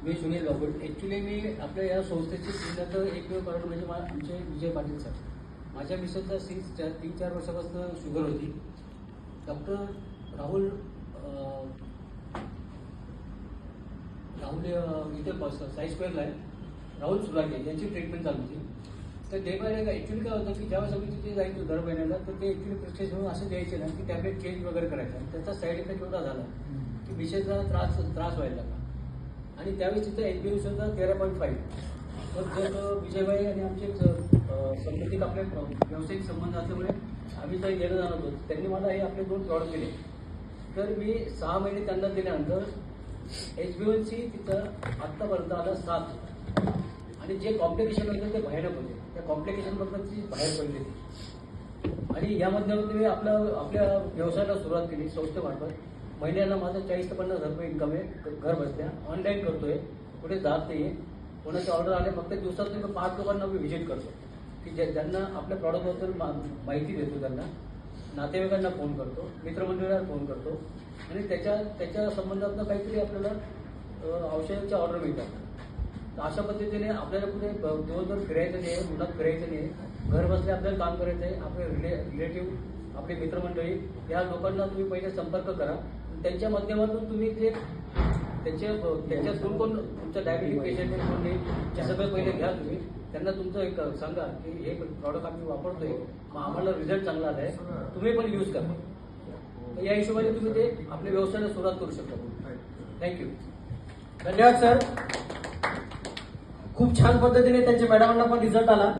मी Sunil Babul. Actually मी आपल्या या संस्थेची चिन्हाचं एकमेव कारण म्हणजे आमचे विजय पाटील सर. माझ्या मिसेसला सिन्स 3-4 वर्षापासून शुगर होती. डॉक्टर राहुल इथे साई स्क्वेअरला आहे, राहुल सुलाके यांची ट्रीटमेंट चालू होती. तर डे बाय डे ॲक्च्युली काय होतं की ज्यावेळेस आम्ही तिथे जायचो दर महिन्याला, तर ते ॲक्च्युली प्रिस्क्रिप्शन असं द्यायचे ना की टॅब्लेट चेंज वगैरे करायचं. आणि त्याचा साईड इफेक्ट एवढा झाला की मिसेसला त्रास व्हायला लागला. आणि त्यावेळेस तिथं HbA1c होता 13.5. तर जर विजयभाई आणि आमचे संबंधित आपले व्यावसायिक संबंध असल्यामुळे आम्ही काही गेलं जाणार होतो. त्यांनी मला हे आपले 2 प्रॉडक्ट दिले. तर मी 6 महिने त्यांना दिल्यानंतर HbA1c तिथं आत्तापर्यंत आला 7. आणि जे कॉम्प्लिकेशन होते ते भयानक होते. त्या कॉम्प्लिकेशनबद्दल ती बाहेर पडली होती. आणि या माध्यमातून मी आपल्या व्यवसायाला सुरुवात केली संस्थेमार्फत. महिन्याला माझं 40 ते 50 हजार रुपये इन्कम आहे. घर बसल्या ऑनलाईन करतोय, कुठे जात नाही आहे. कोणाची ऑर्डर आले फक्त दिवसातून मी 5 लोकांना मी व्हिजिट करतो की ज्यांना आपल्या प्रॉडक्टबद्दल माहिती देतो, त्यांना नातेवाईकांना फोन करतो, मित्रमंडळाला फोन करतो. आणि त्याच्या संबंधातनं काहीतरी आपल्याला औषधाची ऑर्डर मिळतात. तर अशा पद्धतीने आपल्याला कुठे दिवसभर फिरायचं नाही आहे, उन्हात फिरायचं नाही आहे. घर बसल्या आपल्याला काम करायचं आहे. आपले रिलेटिव्ह, आपले मित्रमंडळी या लोकांना तुम्ही पहिले संपर्क करा. त्यांच्या माध्यमातून तुम्ही ते त्याच्यातून कोण तुमचं डायबिटीक पेशंट आहे कोण नाही ते सगळं पहिले घ्या. तुम्ही त्यांना तुमचं एक सांगा की हे प्रॉडक्ट आम्ही वापरतोय, मग आम्हाला रिझल्ट चांगला आला आहे, तुम्ही पण यूज करा. तर या हिशोबाने तुम्ही ते आपल्या व्यवसायाला सुरुवात करू शकता. थँक्यू. धन्यवाद सर. खूप छान पद्धतीने त्यांच्या मॅडमांना पण रिझल्ट आला.